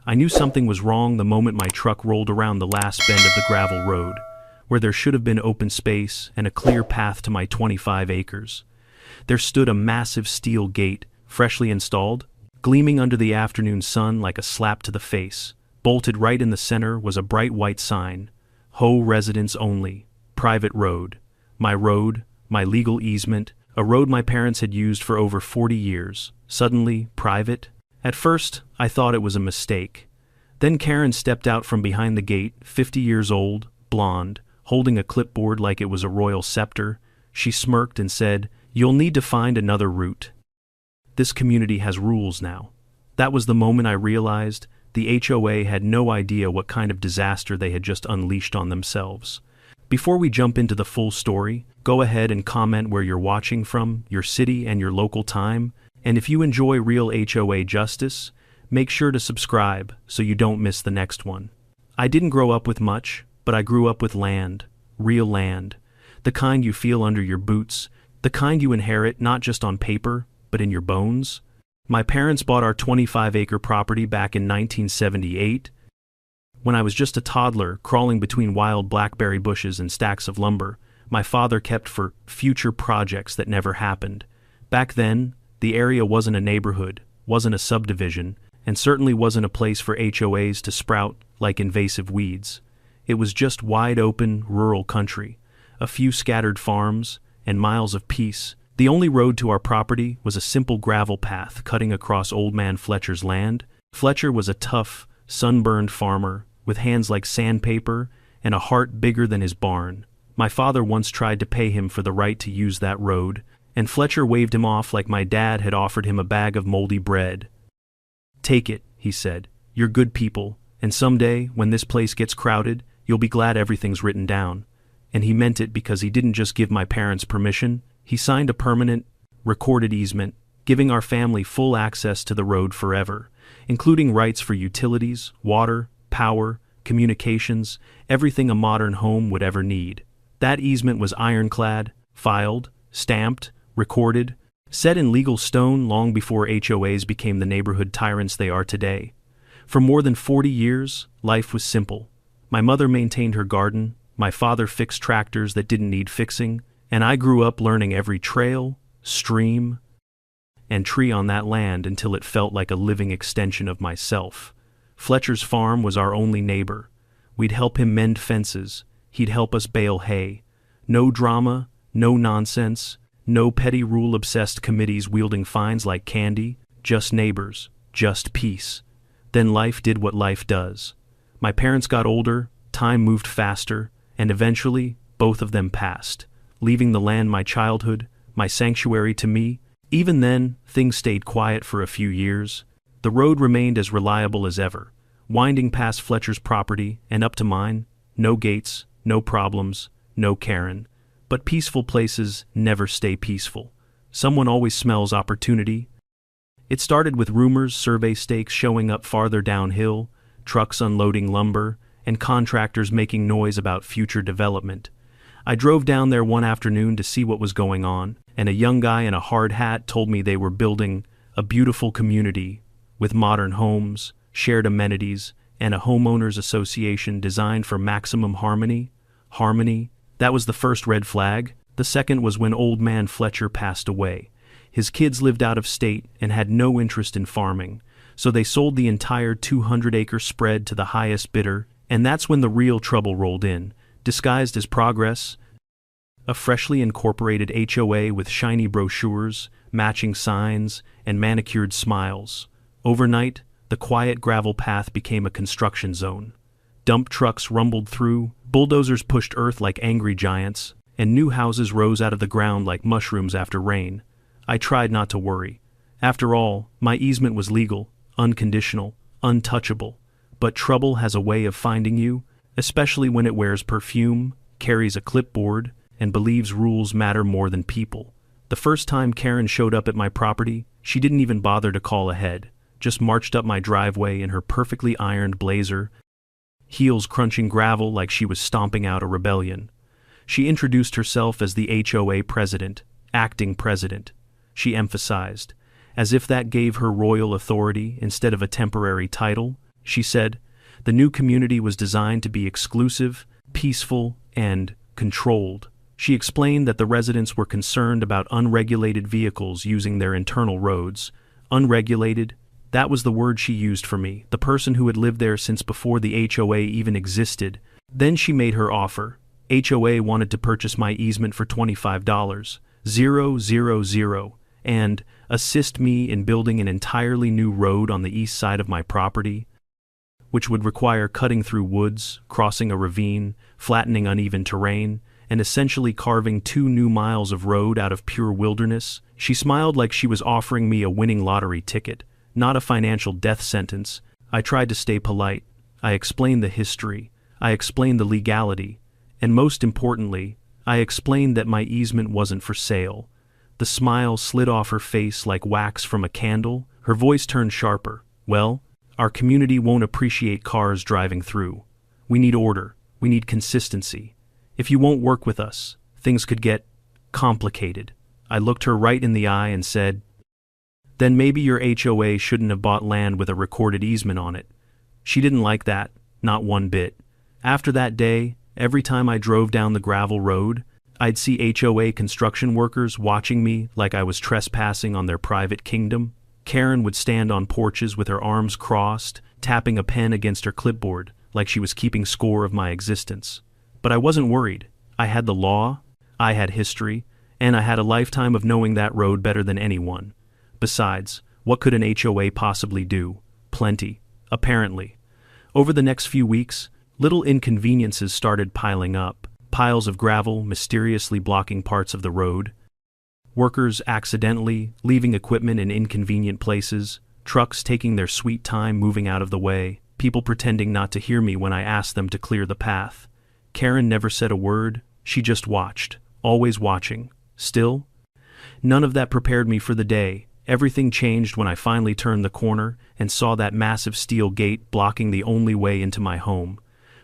I knew something was wrong the moment my truck rolled around the last bend of the gravel road, where there should have been open space and a clear path to my 25 acres. There stood a massive steel gate, freshly installed, gleaming under the afternoon sun like a slap to the face. Bolted right in the center was a bright white sign, HOA residents only, private road. My legal easement, a road my parents had used for over 40 years, suddenly private. At first, I thought it was a mistake. Then Karen stepped out from behind the gate, 50 years old, blonde, holding a clipboard like it was a royal scepter. She smirked and said, "You'll need to find another route. This community has rules now." That was the moment I realized the HOA had no idea what kind of disaster they had just unleashed on themselves. Before we jump into the full story, go ahead and comment where you're watching from, your city and your local time, and if you enjoy real HOA justice, make sure to subscribe so you don't miss the next one. I didn't grow up with much, but I grew up with land, real land, the kind you feel under your boots, the kind you inherit not just on paper, but in your bones. My parents bought our 25-acre property back in 1978, when I was just a toddler crawling between wild blackberry bushes and stacks of lumber my father kept for future projects that never happened. Back then, the area wasn't a neighborhood, wasn't a subdivision, and certainly wasn't a place for HOAs to sprout like invasive weeds. It was just wide open, rural country, a few scattered farms, and miles of peace. The only road to our property was a simple gravel path cutting across Old Man Fletcher's land. Fletcher was a tough, sunburned farmer with hands like sandpaper and a heart bigger than his barn. My father once tried to pay him for the right to use that road, and Fletcher waved him off like my dad had offered him a bag of moldy bread. "Take it," he said. "You're good people, and someday, when this place gets crowded, you'll be glad everything's written down." And he meant it, because he didn't just give my parents permission, he signed a permanent, recorded easement, giving our family full access to the road forever, including rights for utilities, water, power, communications, everything a modern home would ever need. That easement was ironclad, filed, stamped, recorded, set in legal stone long before HOAs became the neighborhood tyrants they are today. For more than 40 years, life was simple. My mother maintained her garden, my father fixed tractors that didn't need fixing, and I grew up learning every trail, stream, and tree on that land until it felt like a living extension of myself. Fletcher's farm was our only neighbor. We'd help him mend fences. He'd help us bale hay. No drama, no nonsense, no petty rule-obsessed committees wielding fines like candy, just neighbors, just peace. Then life did what life does. My parents got older, time moved faster, and eventually, both of them passed, leaving the land my childhood, my sanctuary to me. Even then, things stayed quiet for a few years. The road remained as reliable as ever, winding past Fletcher's property and up to mine. No gates, no problems, no Karen. But peaceful places never stay peaceful. Someone always smells opportunity. It started with rumors, survey stakes showing up farther downhill, trucks unloading lumber, and contractors making noise about future development. I drove down there one afternoon to see what was going on, and a young guy in a hard hat told me they were building a beautiful community with modern homes, shared amenities, and a homeowners association designed for maximum harmony. Harmony? That was the first red flag. The second was when Old Man Fletcher passed away. His kids lived out of state and had no interest in farming, so they sold the entire 200-acre spread to the highest bidder, and that's when the real trouble rolled in, disguised as progress. A freshly incorporated HOA with shiny brochures, matching signs, and manicured smiles. Overnight, the quiet gravel path became a construction zone. Dump trucks rumbled through, bulldozers pushed earth like angry giants, and new houses rose out of the ground like mushrooms after rain. I tried not to worry. After all, my easement was legal, unconditional, untouchable. But trouble has a way of finding you, especially when it wears perfume, carries a clipboard, and believes rules matter more than people. The first time Karen showed up at my property, she didn't even bother to call ahead, just marched up my driveway in her perfectly ironed blazer, heels crunching gravel like she was stomping out a rebellion. She introduced herself as the HOA president, acting president, she emphasized, as if that gave her royal authority instead of a temporary title. she said. The new community was designed to be exclusive, peaceful, and controlled. She explained that the residents were concerned about unregulated vehicles using their internal roads. Unregulated? That was the word she used for me, the person who had lived there since before the HOA even existed. Then she made her offer. HOA wanted to purchase my easement for $25, and assist me in building an entirely new road on the east side of my property, which would require cutting through woods, crossing a ravine, flattening uneven terrain, and essentially carving 2 new miles of road out of pure wilderness. She smiled like she was offering me a winning lottery ticket, not a financial death sentence. I tried to stay polite. I explained the history. I explained the legality. And most importantly, I explained that my easement wasn't for sale. The smile slid off her face like wax from a candle. Her voice turned sharper. Well, our community won't appreciate cars driving through. We need order. We need consistency. If you won't work with us, things could get complicated. I looked her right in the eye and said, then maybe your HOA shouldn't have bought land with a recorded easement on it. She didn't like that, not one bit. After that day, every time I drove down the gravel road, I'd see HOA construction workers watching me like I was trespassing on their private kingdom. Karen would stand on porches with her arms crossed, tapping a pen against her clipboard like she was keeping score of my existence. But I wasn't worried. I had the law, I had history, and I had a lifetime of knowing that road better than anyone. Besides, what could an HOA possibly do? Plenty, apparently. Over the next few weeks, little inconveniences started piling up. Piles of gravel mysteriously blocking parts of the road, workers accidentally leaving equipment in inconvenient places, trucks taking their sweet time moving out of the way, people pretending not to hear me when I asked them to clear the path. Karen never said a word, she just watched, always watching. Still, none of that prepared me for the day. Everything changed when I finally turned the corner and saw that massive steel gate blocking the only way into my home.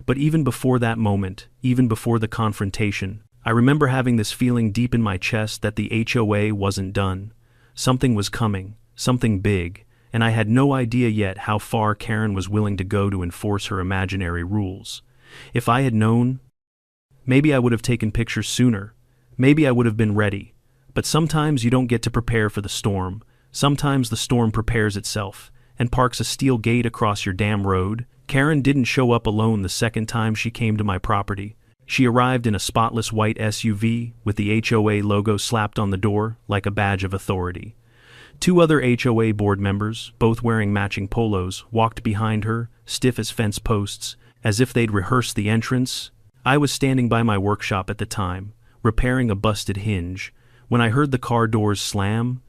But even before that moment, even before the confrontation, I remember having this feeling deep in my chest that the HOA wasn't done. Something was coming, something big, and I had no idea yet how far Karen was willing to go to enforce her imaginary rules. If I had known, maybe I would have taken pictures sooner. Maybe I would have been ready. But sometimes you don't get to prepare for the storm. Sometimes the storm prepares itself and parks a steel gate across your damn road. Karen didn't show up alone the second time she came to my property. She arrived in a spotless white SUV with the HOA logo slapped on the door like a badge of authority. 2 other HOA board members, both wearing matching polos, walked behind her, stiff as fence posts, as if they'd rehearsed the entrance. I was standing by my workshop at the time, repairing a busted hinge, when I heard the car doors slam.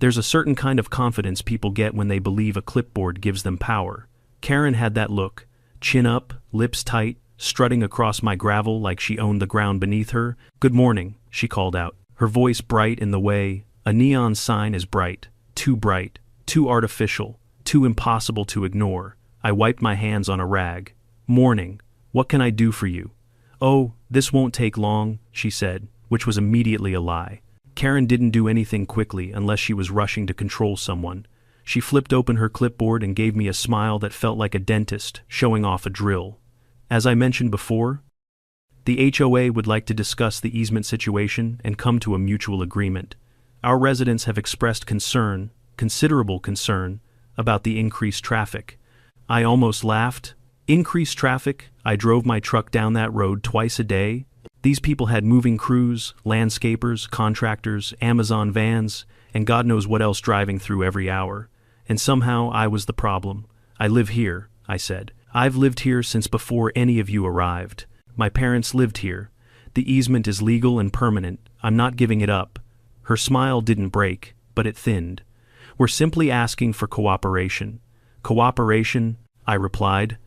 There's a certain kind of confidence people get when they believe a clipboard gives them power. Karen had that look, chin up, lips tight, strutting across my gravel like she owned the ground beneath her. "Good morning," she called out, her voice bright in the way a neon sign is bright, too artificial, too impossible to ignore. I wiped my hands on a rag. "Morning. What can I do for you?" "Oh, this won't take long," she said, which was immediately a lie. Karen didn't do anything quickly unless she was rushing to control someone. She flipped open her clipboard and gave me a smile that felt like a dentist showing off a drill. As I mentioned before, the HOA would like to discuss the easement situation and come to a mutual agreement. Our residents have expressed concern, considerable concern, about the increased traffic. I almost laughed. Increased traffic? I drove my truck down that road twice a day. These people had moving crews, landscapers, contractors, Amazon vans, and God knows what else driving through every hour. And somehow I was the problem. "I live here," I said. "I've lived here since before any of you arrived. My parents lived here. The easement is legal and permanent. I'm not giving it up." Her smile didn't break, but it thinned. "We're simply asking for cooperation." "Cooperation," I replied,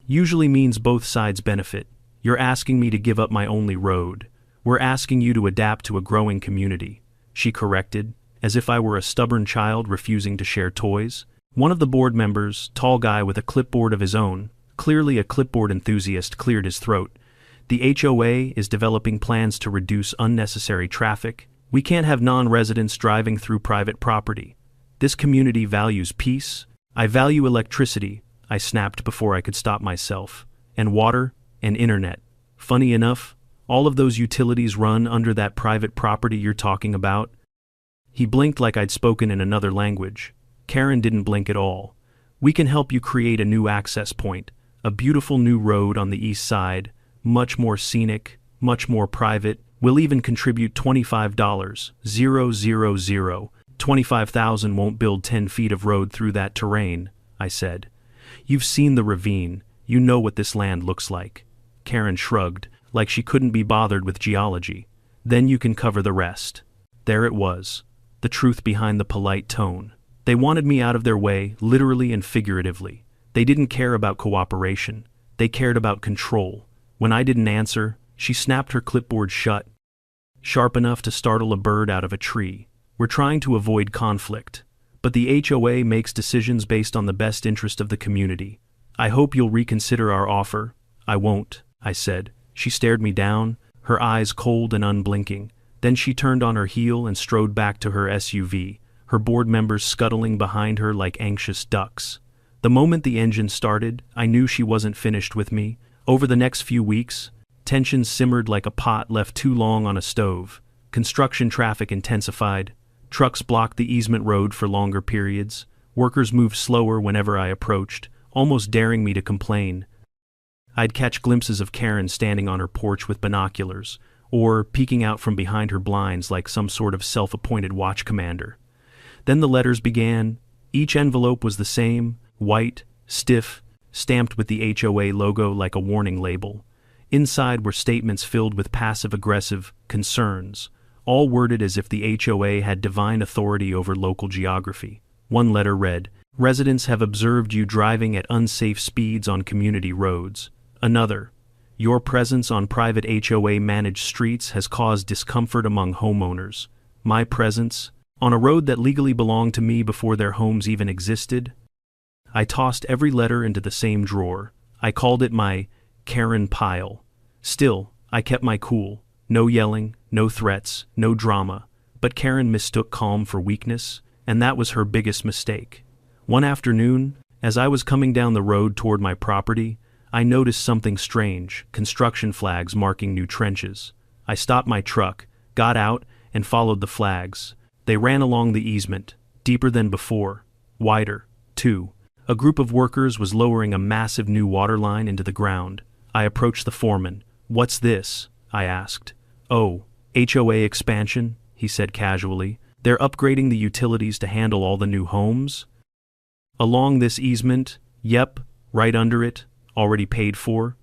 "usually means both sides benefit. You're asking me to give up my only road. We're asking you to adapt to a growing community," she corrected, as if I were a stubborn child refusing to share toys. One of the board members, tall guy with a clipboard of his own, clearly a clipboard enthusiast, cleared his throat. "The HOA is developing plans to reduce unnecessary traffic. We can't have non-residents driving through private property. This community values peace. I value electricity, I snapped before I could stop myself. And water and internet. Funny enough, all of those utilities run under that private property you're talking about. He blinked like I'd spoken in another language. Karen didn't blink at all. We can help you create a new access point, a beautiful new road on the east side, much more scenic, much more private. We'll even contribute $25, 000. 25,000 won't build 10 feet of road through that terrain, I said. You've seen the ravine. You know what this land looks like. Karen shrugged, like she couldn't be bothered with geology. Then you can cover the rest. There it was. The truth behind the polite tone. They wanted me out of their way, literally and figuratively. They didn't care about cooperation. They cared about control. When I didn't answer, she snapped her clipboard shut, sharp enough to startle a bird out of a tree. We're trying to avoid conflict, but the HOA makes decisions based on the best interest of the community. I hope you'll reconsider our offer. I won't, I said. She stared me down, her eyes cold and unblinking. Then she turned on her heel and strode back to her SUV, her board members scuttling behind her like anxious ducks. The moment the engine started, I knew she wasn't finished with me. Over the next few weeks, tensions simmered like a pot left too long on a stove. Construction traffic intensified. Trucks blocked the easement road for longer periods. Workers moved slower whenever I approached, almost daring me to complain. I'd catch glimpses of Karen standing on her porch with binoculars, or peeking out from behind her blinds like some sort of self-appointed watch commander. Then the letters began. Each envelope was the same, white, stiff, stamped with the HOA logo like a warning label. Inside were statements filled with passive-aggressive concerns, all worded as if the HOA had divine authority over local geography. One letter read, "Residents have observed you driving at unsafe speeds on community roads." Another, "Your presence on private HOA-managed streets has caused discomfort among homeowners." My presence? On a road that legally belonged to me before their homes even existed? I tossed every letter into the same drawer. I called it my Karen pile. Still, I kept my cool. No yelling, no threats, no drama. But Karen mistook calm for weakness, and that was her biggest mistake. One afternoon, as I was coming down the road toward my property, I noticed something strange, construction flags marking new trenches. I stopped my truck, got out, and followed the flags. They ran along the easement, deeper than before, wider, too. A group of workers was lowering a massive new water line into the ground. I approached the foreman. "What's this?" I asked. "Oh, HOA expansion," he said casually. "They're upgrading the utilities to handle all the new homes." "Along this easement?" "Yep, right under it, already paid for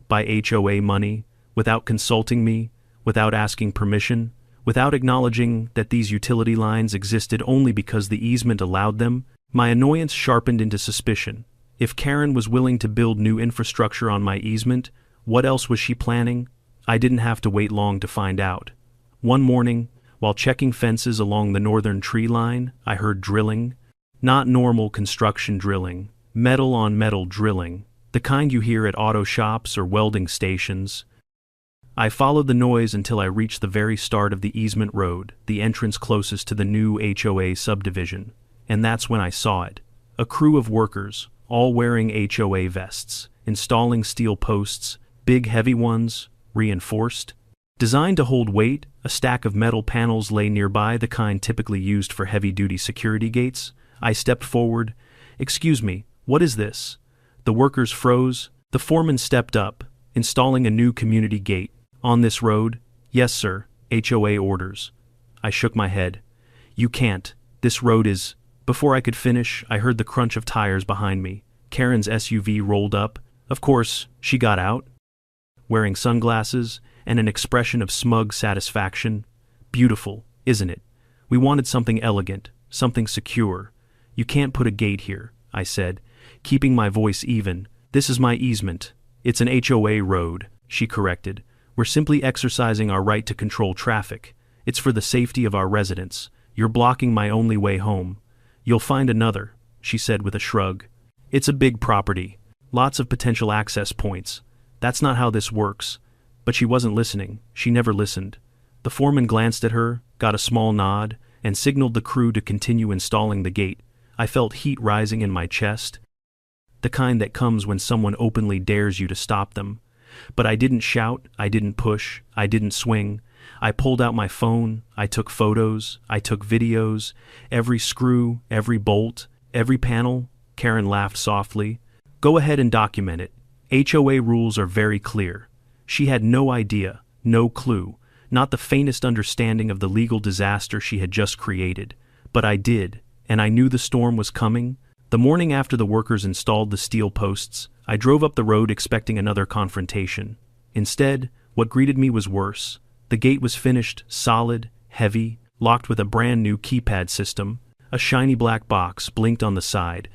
by HOA money, without consulting me, without asking permission, without acknowledging that these utility lines existed only because the easement allowed them." My annoyance sharpened into suspicion. If Karen was willing to build new infrastructure on my easement, what else was she planning? I didn't have to wait long to find out. One morning, while checking fences along the northern tree line, I heard drilling. Not normal construction drilling, metal-on-metal drilling, the kind you hear at auto shops or welding stations. I followed the noise until I reached the very start of the easement road, the entrance closest to the new HOA subdivision. And that's when I saw it. A crew of workers, all wearing HOA vests, installing steel posts, big heavy ones, reinforced. Designed to hold weight, a stack of metal panels lay nearby, the kind typically used for heavy-duty security gates. I stepped forward. "Excuse me, what is this?" The workers froze. The foreman stepped up, installing a new community gate. "On this road?" "Yes, sir, HOA orders." I shook my head. "You can't. This road is—" Before I could finish, I heard the crunch of tires behind me. Karen's SUV rolled up. Of course, she got out, wearing sunglasses and an expression of smug satisfaction. "Beautiful, isn't it? We wanted something elegant, something secure. You can't put a gate here," I said, keeping my voice even. "This is my easement. It's an HOA road," she corrected. "We're simply exercising our right to control traffic. It's for the safety of our residents. You're blocking my only way home." "You'll find another," she said with a shrug. "It's a big property. Lots of potential access points. That's not how this works." But she wasn't listening. She never listened. The foreman glanced at her, got a small nod, and signaled the crew to continue installing the gate. I felt heat rising in my chest. the kind that comes when someone openly dares you to stop them. But I didn't shout, I didn't push, I didn't swing. I pulled out my phone, I took photos, I took videos, every screw, every bolt, every panel. Karen laughed softly. Go ahead and document it. HOA rules are very clear. She had no idea, no clue, not the faintest understanding of the legal disaster she had just created. But I did, and I knew the storm was coming. The morning after the workers installed the steel posts, I drove up the road expecting another confrontation. Instead, what greeted me was worse. The gate was finished, solid, heavy, locked with a brand new keypad system. A shiny black box blinked on the side,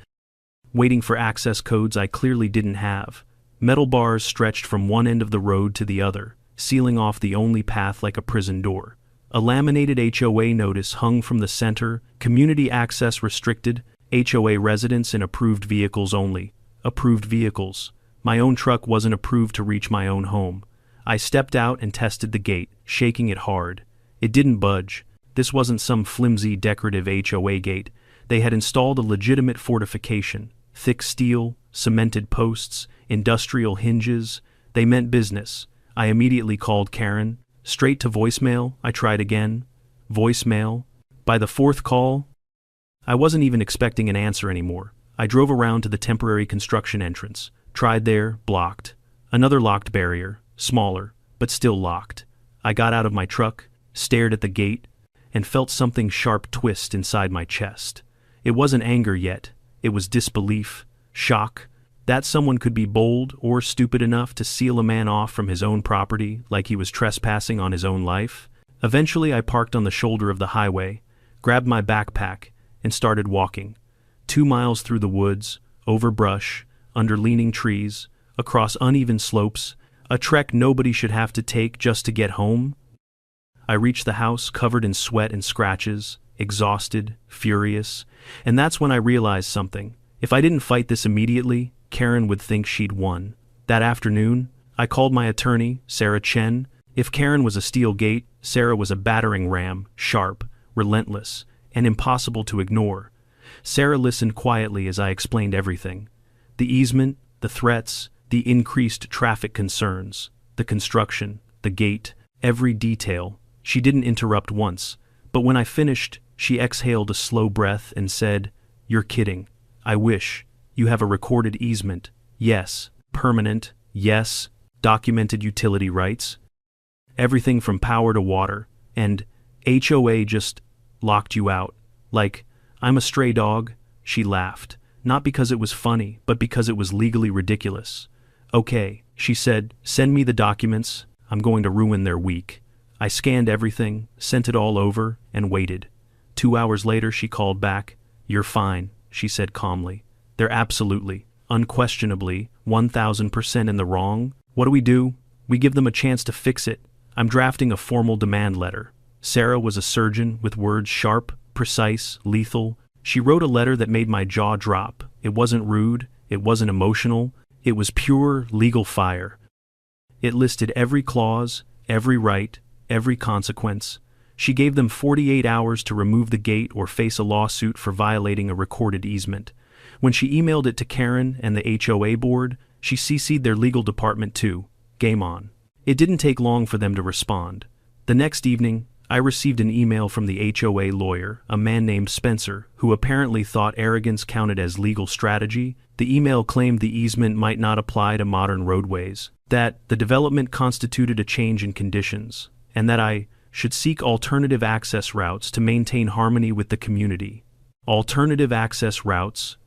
waiting for access codes I clearly didn't have. Metal bars stretched from one end of the road to the other, sealing off the only path like a prison door. A laminated HOA notice hung from the center, community access restricted, HOA residents and approved vehicles only. Approved vehicles. My own truck wasn't approved to reach my own home. I stepped out and tested the gate, shaking it hard. It didn't budge. This wasn't some flimsy decorative HOA gate. They had installed a legitimate fortification. Thick steel, cemented posts, industrial hinges. They meant business. I immediately called Karen. Straight to voicemail. I tried again. Voicemail. By the fourth call, I wasn't even expecting an answer anymore. I drove around to the temporary construction entrance. Tried there, blocked. Another locked barrier, smaller, but still locked. I got out of my truck, stared at the gate, and felt something sharp twist inside my chest. It wasn't anger yet. It was disbelief, shock, that someone could be bold or stupid enough to seal a man off from his own property like he was trespassing on his own life. Eventually I parked on the shoulder of the highway, grabbed my backpack, and started walking. 2 miles through the woods, over brush, under leaning trees, across uneven slopes, a trek nobody should have to take just to get home. I reached the house covered in sweat and scratches, exhausted, furious, and that's when I realized something. If I didn't fight this immediately, Karen would think she'd won. That afternoon, I called my attorney, Sarah Chen. If Karen was a steel gate, Sarah was a battering ram, sharp, relentless, and impossible to ignore. Sarah listened quietly as I explained everything. The easement, the threats, the increased traffic concerns, the construction, the gate, every detail. She didn't interrupt once, but when I finished, she exhaled a slow breath and said, "You're kidding. I wish. You have a recorded easement. Yes. Permanent. Yes. Documented utility rights. Everything from power to water. And HOA just locked you out. Like, I'm a stray dog." She laughed. Not because it was funny, but because it was legally ridiculous. "Okay," she said, "send me the documents. I'm going to ruin their week." I scanned everything, sent it all over, and waited. 2 hours later she called back. "You're fine," she said calmly. "They're absolutely, unquestionably, 1000% in the wrong. What do? We give them a chance to fix it. I'm drafting a formal demand letter." Sarah was a surgeon with words sharp, precise, lethal. She wrote a letter that made my jaw drop. It wasn't rude, it wasn't emotional, it was pure legal fire. It listed every clause, every right, every consequence. She gave them 48 hours to remove the gate or face a lawsuit for violating a recorded easement. When she emailed it to Karen and the HOA board, she CC'd their legal department too. Game on. It didn't take long for them to respond. The next evening, I received an email from the HOA lawyer, a man named Spencer, who apparently thought arrogance counted as legal strategy. The email claimed the easement might not apply to modern roadways, that the development constituted a change in conditions, and that I should seek alternative access routes to maintain harmony with the community. Alternative access routes?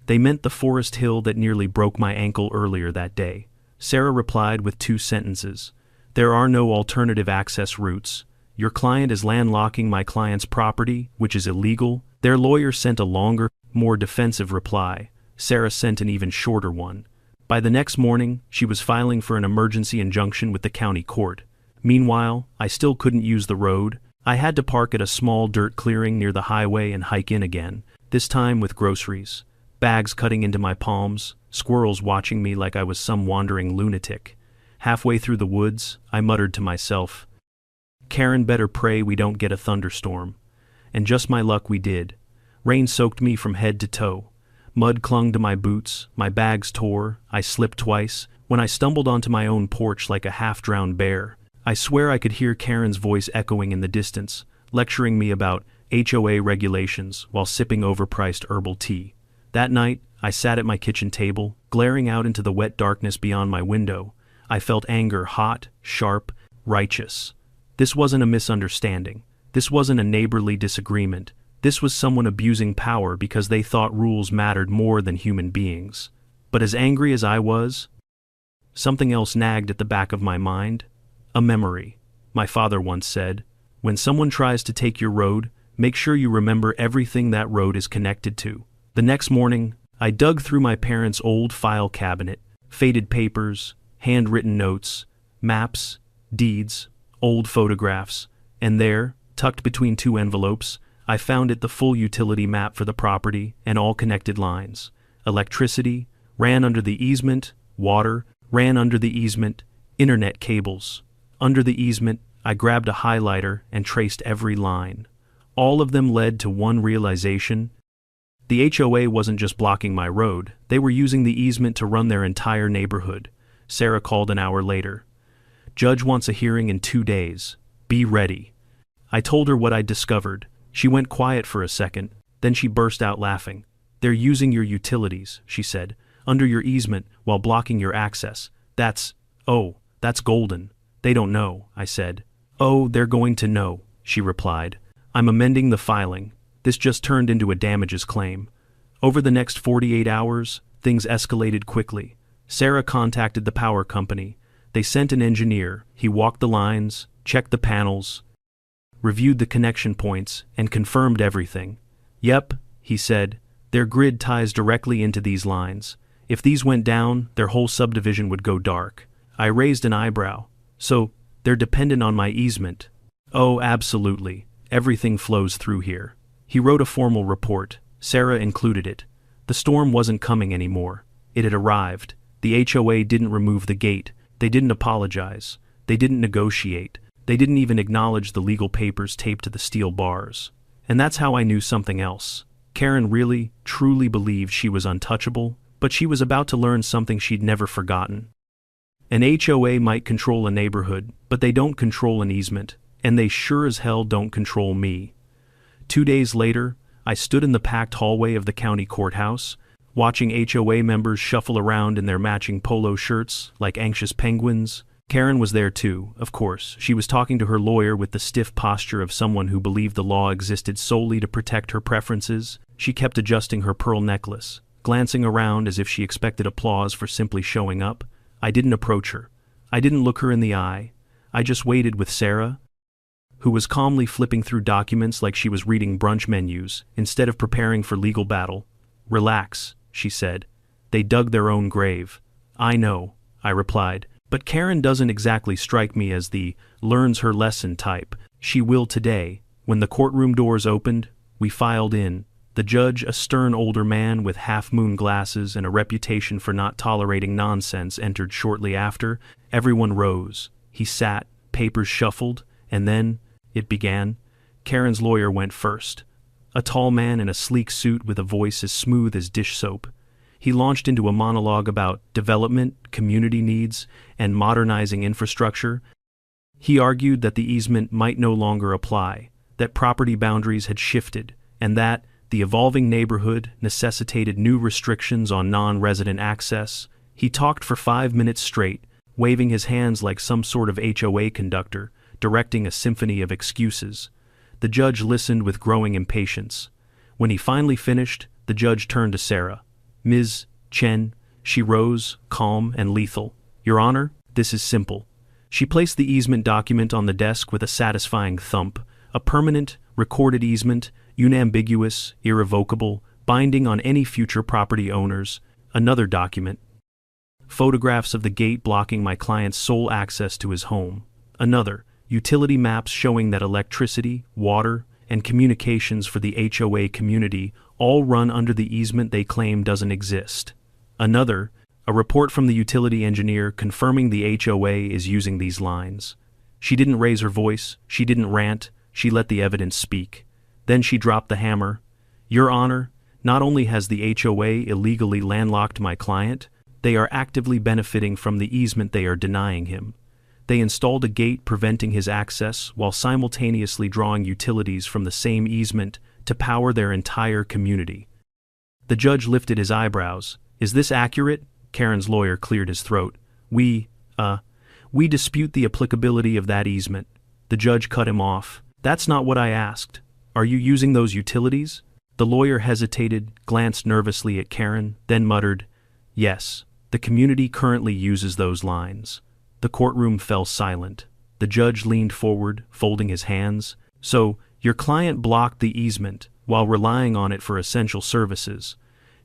They meant the forest hill that nearly broke my ankle earlier that day. Sarah replied with 2 sentences. "There are no alternative access routes. Your client is landlocking my client's property, which is illegal." Their lawyer sent a longer, more defensive reply. Sarah sent an even shorter one. By the next morning, she was filing for an emergency injunction with the county court. Meanwhile, I still couldn't use the road. I had to park at a small dirt clearing near the highway and hike in again, this time with groceries. Bags cutting into my palms, squirrels watching me like I was some wandering lunatic. Halfway through the woods, I muttered to myself, "Karen better pray we don't get a thunderstorm." And just my luck we did. Rain soaked me from head to toe. Mud clung to my boots, my bags tore, I slipped twice, when I stumbled onto my own porch like a half-drowned bear. I swear I could hear Karen's voice echoing in the distance, lecturing me about HOA regulations while sipping overpriced herbal tea. That night, I sat at my kitchen table, glaring out into the wet darkness beyond my window. I felt anger hot, sharp, righteous. This wasn't a misunderstanding. This wasn't a neighborly disagreement. This was someone abusing power because they thought rules mattered more than human beings. But as angry as I was, something else nagged at the back of my mind. A memory. My father once said, "When someone tries to take your road, make sure you remember everything that road is connected to." The next morning, I dug through my parents' old file cabinet, faded papers, handwritten notes, maps, deeds, old photographs, and there, tucked between two envelopes, I found the full utility map for the property and all connected lines. Electricity ran under the easement, water ran under the easement, internet cables. Under the easement, I grabbed a highlighter and traced every line. All of them led to one realization. The HOA wasn't just blocking my road, they were using the easement to run their entire neighborhood. Sarah called an hour later. "Judge wants a hearing in 2 days. Be ready." I told her what I'd discovered. She went quiet for a second, then she burst out laughing. "They're using your utilities," she said, "under your easement while blocking your access. That's golden." "They don't know," I said. "Oh, they're going to know," she replied. "I'm amending the filing. This just turned into a damages claim." Over the next 48 hours, things escalated quickly. Sarah contacted the power company. They sent an engineer. He walked the lines, checked the panels, reviewed the connection points, and confirmed everything. "Yep," he said, "their grid ties directly into these lines. If these went down, their whole subdivision would go dark." I raised an eyebrow. "So, they're dependent on my easement?" "Oh, absolutely. Everything flows through here." He wrote a formal report. Sarah included it. The storm wasn't coming anymore. It had arrived. The HOA didn't remove the gate. They didn't apologize. They didn't negotiate. They didn't even acknowledge the legal papers taped to the steel bars. And that's how I knew something else. Karen really, truly believed she was untouchable, but she was about to learn something she'd never forgotten. An HOA might control a neighborhood, but they don't control an easement, and they sure as hell don't control me. 2 days later, I stood in the packed hallway of the county courthouse, watching HOA members shuffle around in their matching polo shirts like anxious penguins. Karen was there too, of course. She was talking to her lawyer with the stiff posture of someone who believed the law existed solely to protect her preferences. She kept adjusting her pearl necklace, glancing around as if she expected applause for simply showing up. I didn't approach her. I didn't look her in the eye. I just waited with Sarah, who was calmly flipping through documents like she was reading brunch menus instead of preparing for legal battle. "Relax," she said. "They dug their own grave." "I know," I replied, "but Karen doesn't exactly strike me as the learns her lesson type." "She will today." When the courtroom doors opened, we filed in. The judge, a stern older man with half-moon glasses and a reputation for not tolerating nonsense, entered shortly after. Everyone rose. He sat, papers shuffled, and then it began. Karen's lawyer went first. A tall man in a sleek suit with a voice as smooth as dish soap. He launched into a monologue about development, community needs, and modernizing infrastructure. He argued that the easement might no longer apply, that property boundaries had shifted, and that the evolving neighborhood necessitated new restrictions on non-resident access. He talked for 5 minutes straight, waving his hands like some sort of HOA conductor, directing a symphony of excuses. The judge listened with growing impatience. When he finally finished, the judge turned to Sarah. "Ms. Chen," she rose, calm and lethal. "Your Honor, this is simple." She placed the easement document on the desk with a satisfying thump. A permanent, recorded easement, unambiguous, irrevocable, binding on any future property owners. Another document. Photographs of the gate blocking my client's sole access to his home. Another. Utility maps showing that electricity, water, and communications for the HOA community all run under the easement they claim doesn't exist. Another. A report from the utility engineer confirming the HOA is using these lines. She didn't raise her voice, she didn't rant, she let the evidence speak. Then she dropped the hammer. "Your Honor, Not only has the HOA illegally landlocked my client, they are actively benefiting from the easement they are denying him. They installed a gate preventing his access while simultaneously drawing utilities from the same easement to power their entire community. The judge lifted his eyebrows. Is this accurate? Karen's lawyer cleared his throat. We dispute the applicability of that easement. The judge cut him off. That's not what I asked. Are you using those utilities? The lawyer hesitated, glanced nervously at Karen, then muttered, Yes, the community currently uses those lines. The courtroom fell silent. The judge leaned forward, folding his hands. So, your client blocked the easement while relying on it for essential services.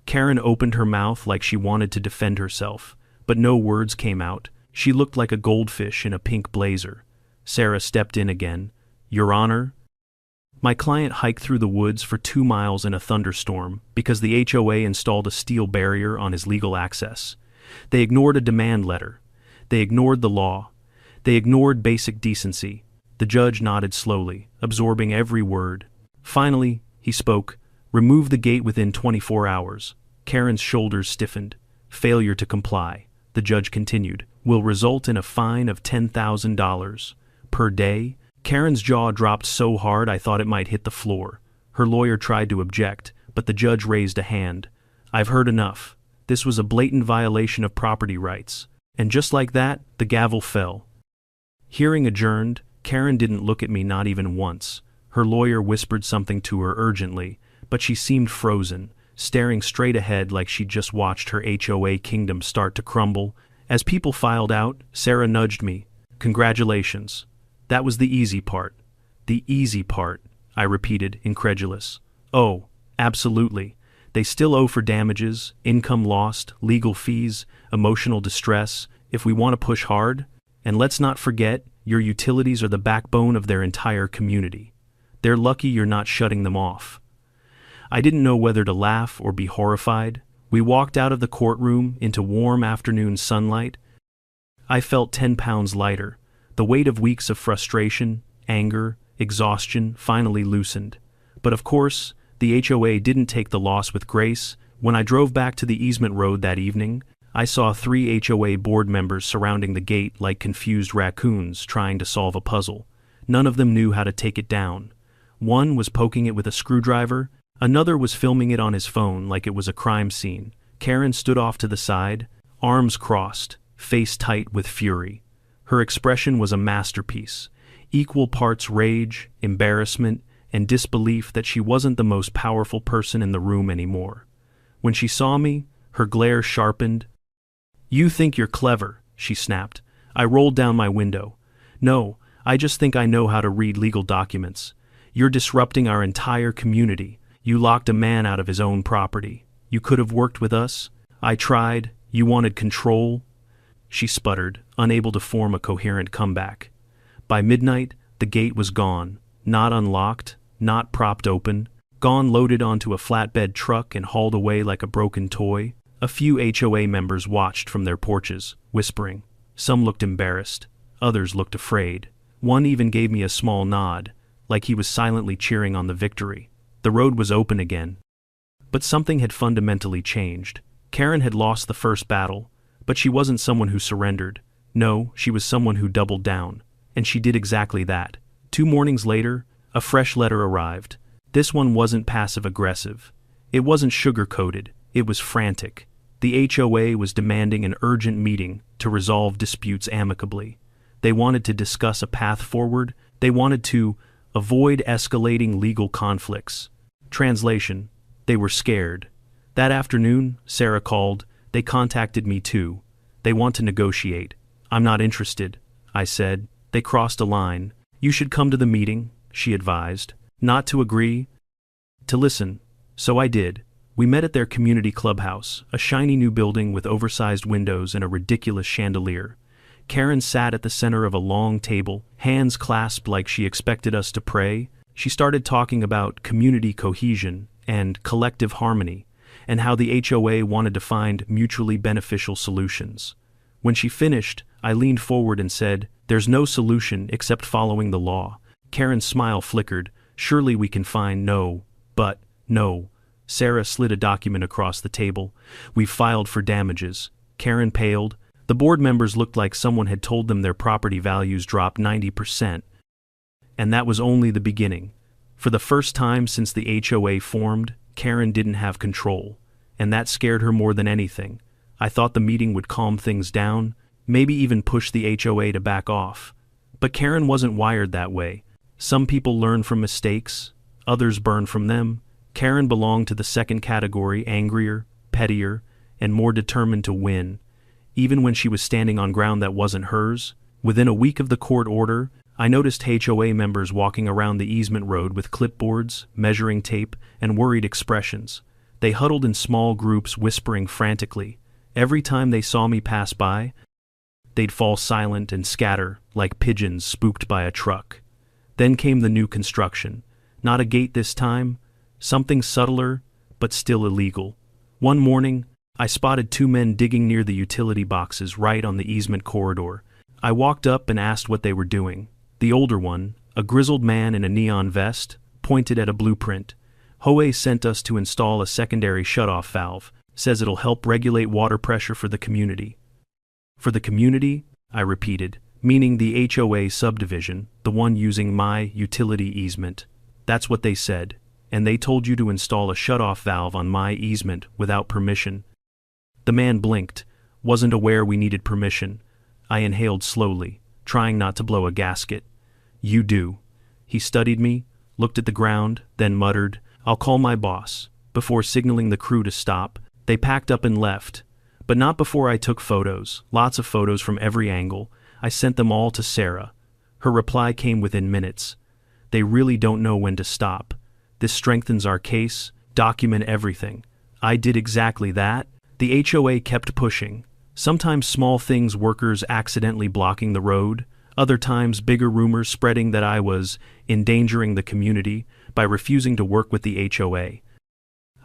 Karen opened her mouth like she wanted to defend herself, but no words came out. She looked like a goldfish in a pink blazer. Sarah stepped in again. Your Honor? My client hiked through the woods for 2 miles in a thunderstorm because the HOA installed a steel barrier on his legal access. They ignored a demand letter. They ignored the law. They ignored basic decency. The judge nodded slowly, absorbing every word. Finally, he spoke. Remove the gate within 24 hours. Karen's shoulders stiffened. Failure to comply, the judge continued, will result in a fine of $10,000 per day. Karen's jaw dropped so hard I thought it might hit the floor. Her lawyer tried to object, but the judge raised a hand. I've heard enough. This was a blatant violation of property rights. And just like that, the gavel fell. Hearing adjourned, Karen didn't look at me not even once. Her lawyer whispered something to her urgently, but she seemed frozen, staring straight ahead like she'd just watched her HOA kingdom start to crumble. As people filed out, Sarah nudged me. Congratulations. That was the easy part. The easy part, I repeated, incredulous. Oh, absolutely. They still owe for damages, income lost, legal fees, emotional distress, if we want to push hard. And let's not forget, your utilities are the backbone of their entire community. They're lucky you're not shutting them off. I didn't know whether to laugh or be horrified. We walked out of the courtroom into warm afternoon sunlight. I felt 10 pounds lighter. The weight of weeks of frustration, anger, exhaustion finally loosened. But of course, the HOA didn't take the loss with grace. When I drove back to the easement road that evening, I saw 3 HOA board members surrounding the gate like confused raccoons trying to solve a puzzle. None of them knew how to take it down. One was poking it with a screwdriver, another was filming it on his phone like it was a crime scene. Karen stood off to the side, arms crossed, face tight with fury. Her expression was a masterpiece, equal parts rage, embarrassment, and disbelief that she wasn't the most powerful person in the room anymore. When she saw me, her glare sharpened. You think you're clever, she snapped. I rolled down my window. No, I just think I know how to read legal documents. You're disrupting our entire community. You locked a man out of his own property. You could have worked with us. I tried. You wanted control. She sputtered, unable to form a coherent comeback. By midnight, the gate was gone, not unlocked, not propped open, gone loaded onto a flatbed truck and hauled away like a broken toy. A few HOA members watched from their porches, whispering. Some looked embarrassed, others looked afraid. One even gave me a small nod, like he was silently cheering on the victory. The road was open again. But something had fundamentally changed. Karen had lost the first battle, but she wasn't someone who surrendered. No, she was someone who doubled down. And she did exactly that. 2 mornings later, a fresh letter arrived. This one wasn't passive-aggressive. It wasn't sugar-coated. It was frantic. The HOA was demanding an urgent meeting to resolve disputes amicably. They wanted to discuss a path forward. They wanted to avoid escalating legal conflicts. Translation: they were scared. That afternoon, Sarah called. They contacted me too. They want to negotiate. I'm not interested, I said. They crossed a line. You should come to the meeting, she advised. Not to agree, to listen. So I did. We met at their community clubhouse, a shiny new building with oversized windows and a ridiculous chandelier. Karen sat at the center of a long table, hands clasped like she expected us to pray. She started talking about community cohesion and collective harmony, and how the HOA wanted to find mutually beneficial solutions. When she finished, I leaned forward and said, "There's no solution except following the law." Karen's smile flickered. "Surely we can find no, but, no, Sarah slid a document across the table. "We've filed for damages." Karen paled. The board members looked like someone had told them their property values dropped 90%. And that was only the beginning. For the first time since the HOA formed, Karen didn't have control. And that scared her more than anything. I thought the meeting would calm things down, maybe even push the HOA to back off. But Karen wasn't wired that way. Some people learn from mistakes, others burn from them. Karen belonged to the second category, angrier, pettier, and more determined to win. Even when she was standing on ground that wasn't hers. Within a week of the court order, I noticed HOA members walking around the easement road with clipboards, measuring tape, and worried expressions. They huddled in small groups, whispering frantically. Every time they saw me pass by, they'd fall silent and scatter like pigeons spooked by a truck. Then came the new construction. Not a gate this time, something subtler, but still illegal. One morning, I spotted two men digging near the utility boxes right on the easement corridor. I walked up and asked what they were doing. The older one, a grizzled man in a neon vest, pointed at a blueprint. HOA sent us to install a secondary shutoff valve. Says it'll help regulate water pressure for the community. For the community? I repeated, meaning the HOA subdivision, the one using my utility easement. That's what they said. And they told you to install a shutoff valve on my easement without permission. The man blinked, wasn't aware we needed permission. I inhaled slowly, trying not to blow a gasket. "You do." He studied me, looked at the ground, then muttered, "I'll call my boss," before signaling the crew to stop. They packed up and left, but not before I took photos, lots of photos from every angle. I sent them all to Sarah. Her reply came within minutes. "They really don't know when to stop. This strengthens our case, document everything." I did exactly that. The HOA kept pushing. Sometimes small things, workers accidentally blocking the road, other times bigger rumors spreading that I was endangering the community by refusing to work with the HOA.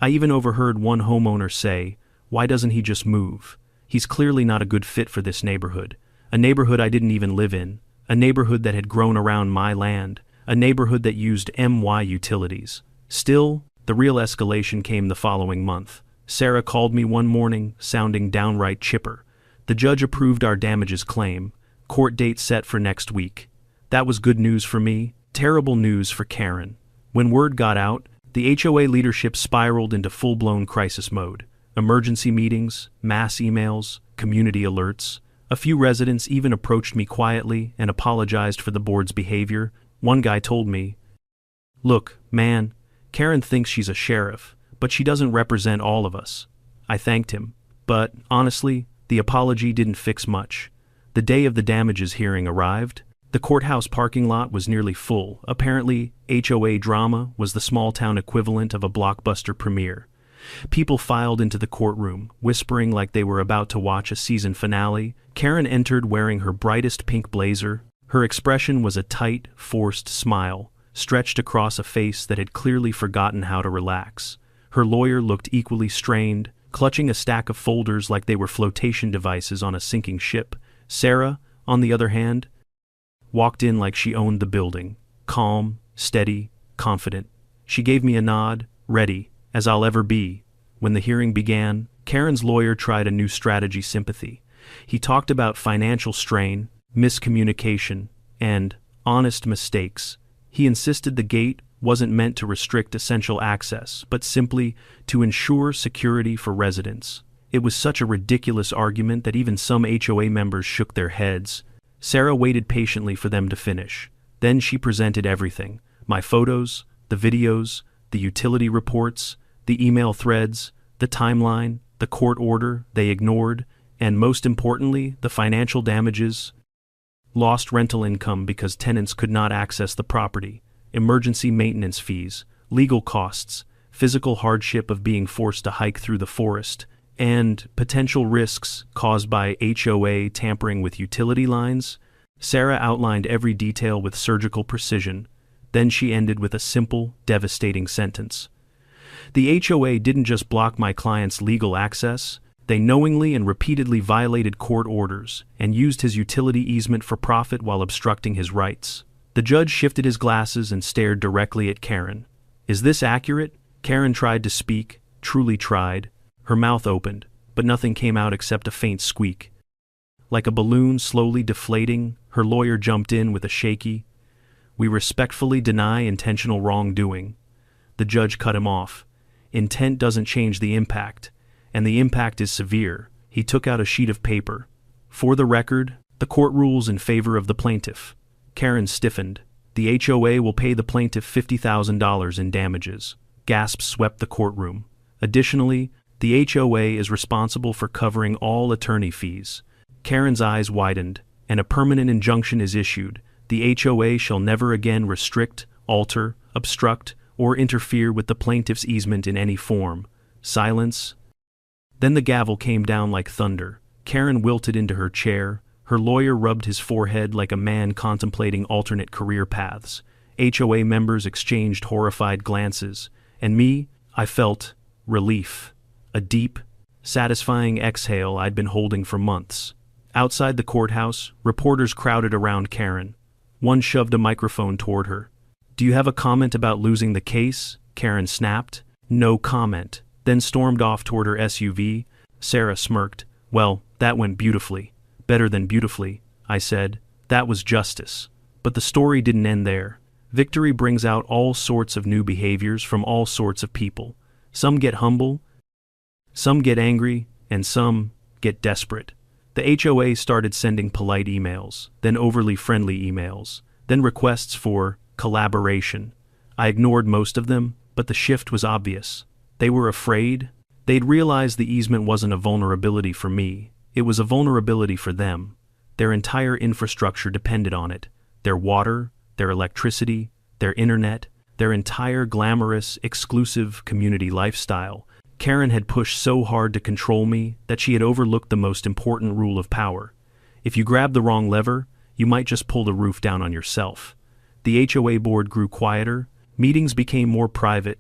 I even overheard one homeowner say, "Why doesn't he just move? He's clearly not a good fit for this neighborhood." A neighborhood I didn't even live in, a neighborhood that had grown around my land, a neighborhood that used MY utilities. Still, the real escalation came the following month. Sarah called me one morning, sounding downright chipper. The judge approved our damages claim, court date set for next week. That was good news for me, terrible news for Karen. When word got out, the HOA leadership spiraled into full-blown crisis mode. Emergency meetings, mass emails, community alerts. A few residents even approached me quietly and apologized for the board's behavior. One guy told me, "Look, man, Karen thinks she's a sheriff, but she doesn't represent all of us." I thanked him, but, honestly, the apology didn't fix much. The day of the damages hearing arrived. The courthouse parking lot was nearly full. Apparently, HOA drama was the small-town equivalent of a blockbuster premiere. People filed into the courtroom, whispering like they were about to watch a season finale. Karen entered wearing her brightest pink blazer. Her expression was a tight, forced smile, stretched across a face that had clearly forgotten how to relax. Her lawyer looked equally strained, clutching a stack of folders like they were flotation devices on a sinking ship. Sarah, on the other hand, walked in like she owned the building, calm, steady, confident. She gave me a nod, ready, as I'll ever be. When the hearing began, Karen's lawyer tried a new strategy: sympathy. He talked about financial strain, miscommunication, and honest mistakes. He insisted the gate wasn't meant to restrict essential access, but simply to ensure security for residents. It was such a ridiculous argument that even some HOA members shook their heads. Sarah waited patiently for them to finish. Then she presented everything: my photos, the videos, the utility reports, the email threads, the timeline, the court order they ignored, and most importantly, the financial damages. Lost rental income because tenants could not access the property, emergency maintenance fees, legal costs, physical hardship of being forced to hike through the forest, and potential risks caused by HOA tampering with utility lines. Sarah outlined every detail with surgical precision. Then she ended with a simple, devastating sentence. The HOA didn't just block my client's legal access, they knowingly and repeatedly violated court orders and used his utility easement for profit while obstructing his rights. The judge shifted his glasses and stared directly at Karen. "Is this accurate?" Karen tried to speak, truly tried. Her mouth opened, but nothing came out except a faint squeak. Like a balloon slowly deflating, her lawyer jumped in with a shaky, "We respectfully deny intentional wrongdoing." The judge cut him off. "Intent doesn't change the impact, and the impact is severe." He took out a sheet of paper. "For the record, the court rules in favor of the plaintiff." Karen stiffened. "The HOA will pay the plaintiff $50,000 in damages." Gasps swept the courtroom. "Additionally, the HOA is responsible for covering all attorney fees." Karen's eyes widened. "And a permanent injunction is issued. The HOA shall never again restrict, alter, obstruct, or interfere with the plaintiff's easement in any form." Silence. Then the gavel came down like thunder. Karen wilted into her chair. Her lawyer rubbed his forehead like a man contemplating alternate career paths. HOA members exchanged horrified glances. And me, I felt relief. A deep, satisfying exhale I'd been holding for months. Outside the courthouse, reporters crowded around Karen. One shoved a microphone toward her. "Do you have a comment about losing the case?" Karen snapped. "No comment," then stormed off toward her SUV. Sarah smirked. "Well, that went beautifully." "Better than beautifully," I said. "That was justice." But the story didn't end there. Victory brings out all sorts of new behaviors from all sorts of people. Some get humble, some get angry, and some get desperate. The HOA started sending polite emails, then overly friendly emails, then requests for collaboration. I ignored most of them, but the shift was obvious. They were afraid. They'd realized the easement wasn't a vulnerability for me. It was a vulnerability for them. Their entire infrastructure depended on it. Their water, their electricity, their internet, their entire glamorous, exclusive community lifestyle. Karen had pushed so hard to control me that she had overlooked the most important rule of power. If you grab the wrong lever, you might just pull the roof down on yourself. The HOA board grew quieter. Meetings became more private.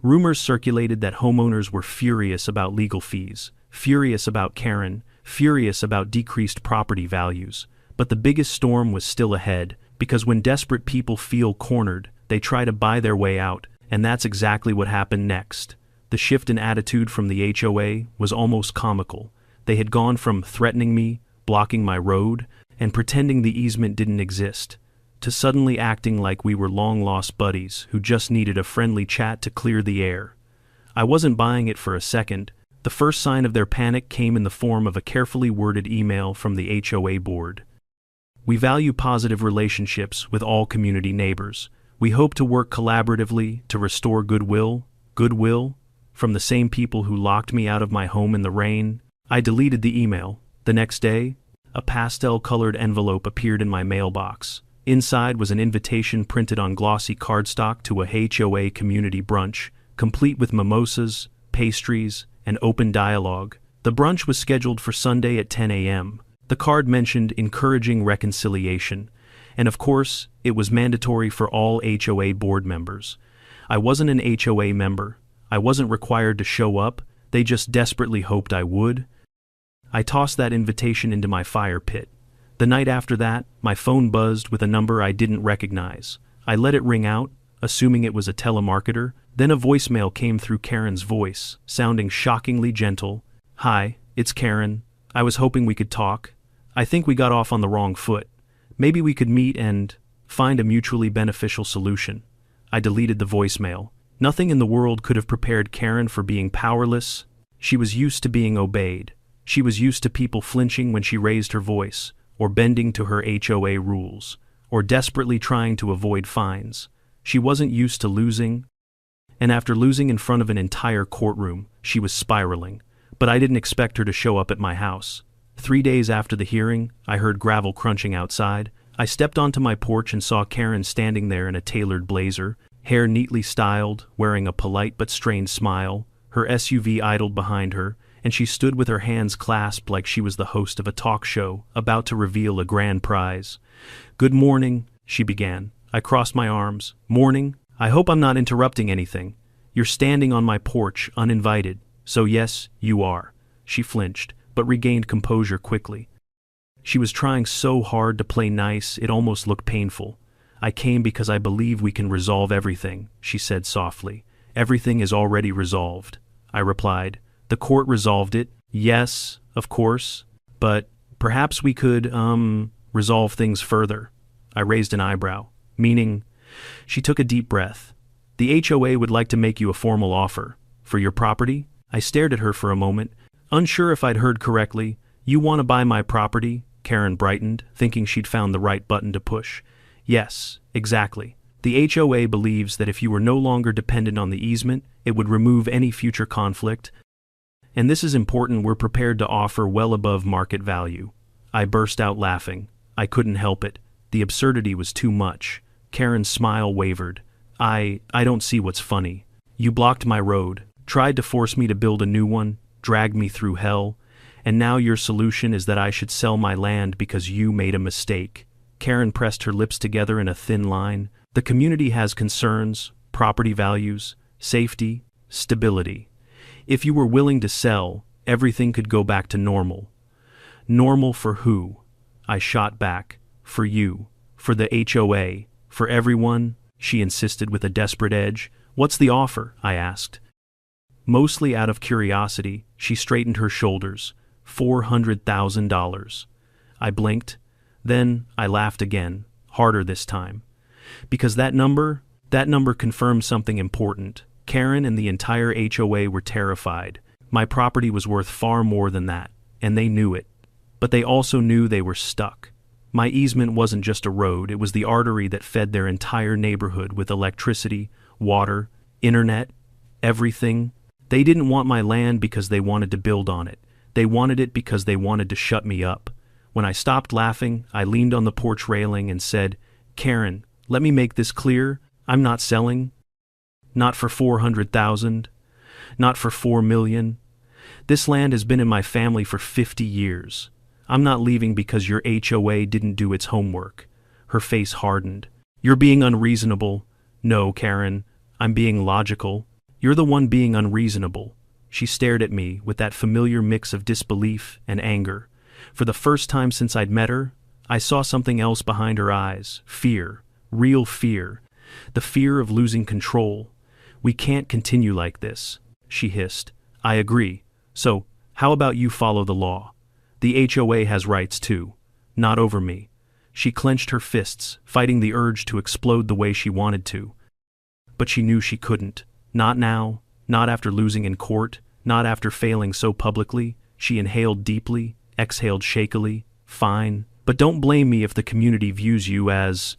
Rumors circulated that homeowners were furious about legal fees, furious about Karen, furious about decreased property values. But the biggest storm was still ahead, because when desperate people feel cornered, they try to buy their way out, and that's exactly what happened next. The shift in attitude from the HOA was almost comical. They had gone from threatening me, blocking my road, and pretending the easement didn't exist, to suddenly acting like we were long-lost buddies who just needed a friendly chat to clear the air. I wasn't buying it for a second. The first sign of their panic came in the form of a carefully worded email from the HOA board. "We value positive relationships with all community neighbors. We hope to work collaboratively to restore goodwill." Goodwill? From the same people who locked me out of my home in the rain? I deleted the email. The next day, a pastel-colored envelope appeared in my mailbox. Inside was an invitation printed on glossy cardstock to a HOA community brunch, complete with mimosas, pastries, and open dialogue. The brunch was scheduled for Sunday at 10 a.m. The card mentioned encouraging reconciliation, and of course, it was mandatory for all HOA board members. I wasn't an HOA member. I wasn't required to show up. They just desperately hoped I would. I tossed that invitation into my fire pit. The night after that, my phone buzzed with a number I didn't recognize. I let it ring out, assuming it was a telemarketer. Then a voicemail came through Karen's voice, sounding shockingly gentle. "Hi, it's Karen. I was hoping we could talk. I think we got off on the wrong foot. Maybe we could meet and find a mutually beneficial solution." I deleted the voicemail. Nothing in the world could have prepared Karen for being powerless. She was used to being obeyed. She was used to people flinching when she raised her voice, or bending to her HOA rules, or desperately trying to avoid fines. She wasn't used to losing, and after losing in front of an entire courtroom, she was spiraling. But I didn't expect her to show up at my house. 3 days after the hearing, I heard gravel crunching outside. I stepped onto my porch and saw Karen standing there in a tailored blazer, hair neatly styled, wearing a polite but strained smile. Her SUV idled behind her, and she stood with her hands clasped like she was the host of a talk show, about to reveal a grand prize. "Good morning," she began. I crossed my arms. "Morning. I hope I'm not interrupting anything. You're standing on my porch, uninvited. So yes, you are." She flinched, but regained composure quickly. She was trying so hard to play nice, it almost looked painful. "I came because I believe we can resolve everything," she said softly. Everything is already resolved, I replied. The court resolved it. Yes, of course. But perhaps we could, resolve things further. I raised an eyebrow. Meaning? She took a deep breath. The HOA would like to make you a formal offer. For your property? I stared at her for a moment, unsure if I'd heard correctly. You want to buy my property? Karen brightened, thinking she'd found the right button to push. Yes, exactly. The HOA believes that if you were no longer dependent on the easement, it would remove any future conflict. And this is important, we're prepared to offer well above market value. I burst out laughing. I couldn't help it. The absurdity was too much. Karen's smile wavered. I don't see what's funny. You blocked my road, tried to force me to build a new one, dragged me through hell, and now your solution is that I should sell my land because you made a mistake. Karen pressed her lips together in a thin line. The community has concerns, property values, safety, stability. If you were willing to sell, everything could go back to normal. Normal for who? I shot back. For you. For the HOA. For everyone, she insisted with a desperate edge. What's the offer? I asked. Mostly out of curiosity, she straightened her shoulders. $400,000. I blinked. Then I laughed again, harder this time. Because that number confirmed something important. Karen and the entire HOA were terrified. My property was worth far more than that, and they knew it. But they also knew they were stuck. My easement wasn't just a road, it was the artery that fed their entire neighborhood with electricity, water, internet, everything. They didn't want my land because they wanted to build on it. They wanted it because they wanted to shut me up. When I stopped laughing, I leaned on the porch railing and said, Karen, let me make this clear. I'm not selling. Not for $400,000. Not for $4 million. This land has been in my family for 50 years. I'm not leaving because your HOA didn't do its homework. Her face hardened. You're being unreasonable. No, Karen, I'm being logical. You're the one being unreasonable. She stared at me with that familiar mix of disbelief and anger. For the first time since I'd met her, I saw something else behind her eyes. Fear. Real fear. The fear of losing control. We can't continue like this, she hissed. I agree. So, how about you follow the law? The HOA has rights too. Not over me. She clenched her fists, fighting the urge to explode the way she wanted to. But she knew she couldn't. Not now, not after losing in court, not after failing so publicly. She inhaled deeply, exhaled shakily. Fine. But don't blame me if the community views you as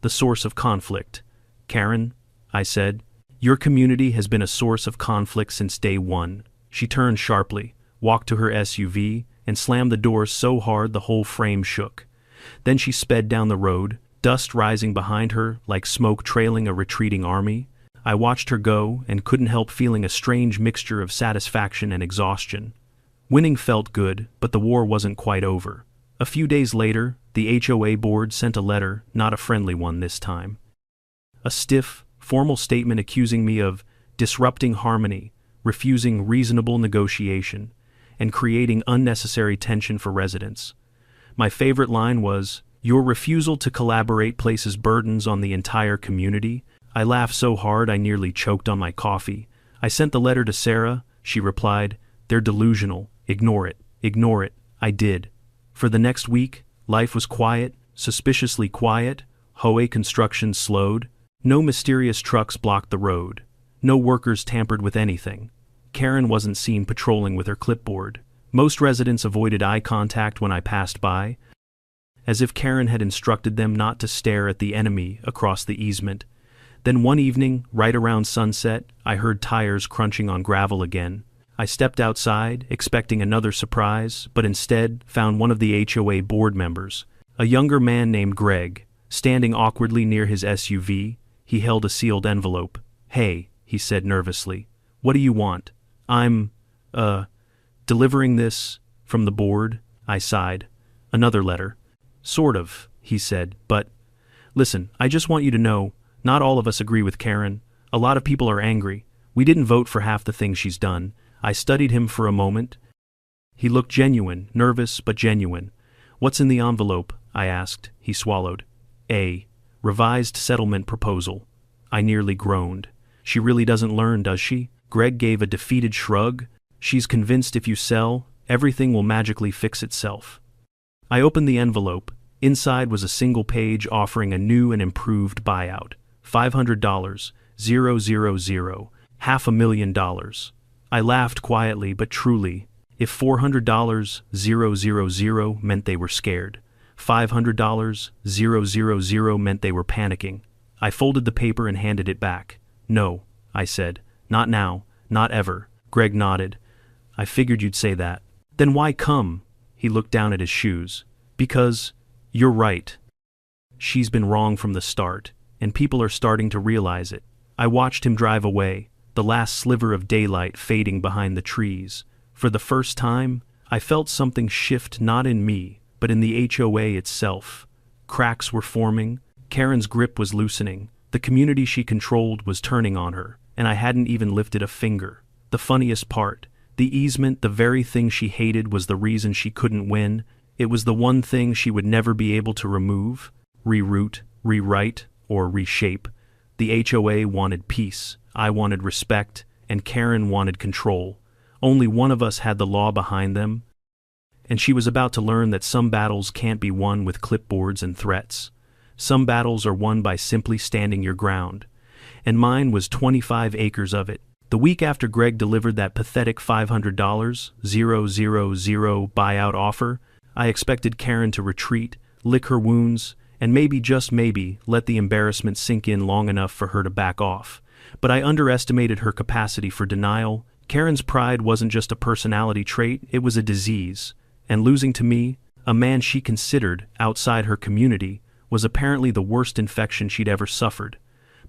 the source of conflict. Karen, I said, your community has been a source of conflict since day one. She turned sharply, walked to her SUV, and slammed the door so hard the whole frame shook. Then she sped down the road, dust rising behind her like smoke trailing a retreating army. I watched her go and couldn't help feeling a strange mixture of satisfaction and exhaustion. Winning felt good, but the war wasn't quite over. A few days later, the HOA board sent a letter, not a friendly one this time. A stiff, formal statement accusing me of disrupting harmony, refusing reasonable negotiation, and creating unnecessary tension for residents. My favorite line was, "Your refusal to collaborate places burdens on the entire community." I laughed so hard I nearly choked on my coffee. I sent the letter to Sarah, she replied, "They're delusional. Ignore it. Ignore it." I did. For the next week, life was quiet, suspiciously quiet. HOA construction slowed. No mysterious trucks blocked the road. No workers tampered with anything. Karen wasn't seen patrolling with her clipboard. Most residents avoided eye contact when I passed by, as if Karen had instructed them not to stare at the enemy across the easement. Then one evening, right around sunset, I heard tires crunching on gravel again. I stepped outside, expecting another surprise, but instead found one of the HOA board members, a younger man named Greg, standing awkwardly near his SUV. He held a sealed envelope. "Hey," he said nervously, "what do you want?" "I'm, delivering this from the board," I sighed. "Another letter." "Sort of," he said, "but listen, I just want you to know, not all of us agree with Karen. A lot of people are angry. We didn't vote for half the things she's done." I studied him for a moment. He looked genuine, nervous but genuine. "What's in the envelope?" I asked. He swallowed. "A revised settlement proposal." I nearly groaned. She really doesn't learn, does she? Greg gave a defeated shrug. She's convinced if you sell, everything will magically fix itself. I opened the envelope. Inside was a single page offering a new and improved buyout. $500, 000, $500,000. I laughed quietly but truly. If $400, 000 meant they were scared, $500, 000 meant they were panicking. I folded the paper and handed it back. No, I said. Not now, not ever. Greg nodded. I figured you'd say that. Then why come? He looked down at his shoes. Because, you're right. She's been wrong from the start, and people are starting to realize it. I watched him drive away, the last sliver of daylight fading behind the trees. For the first time, I felt something shift not in me, but in the HOA itself. Cracks were forming, Karen's grip was loosening, the community she controlled was turning on her, and I hadn't even lifted a finger. The funniest part, the easement, the very thing she hated, was the reason she couldn't win. It was the one thing she would never be able to remove, reroute, rewrite, or reshape. The HOA wanted peace, I wanted respect, and Karen wanted control. Only one of us had the law behind them, and she was about to learn that some battles can't be won with clipboards and threats. Some battles are won by simply standing your ground, and mine was 25 acres of it. The week after Greg delivered that pathetic $500, 000 buyout offer, I expected Karen to retreat, lick her wounds, and maybe, just maybe, let the embarrassment sink in long enough for her to back off. But I underestimated her capacity for denial. Karen's pride wasn't just a personality trait, it was a disease. And losing to me, a man she considered, outside her community, was apparently the worst infection she'd ever suffered.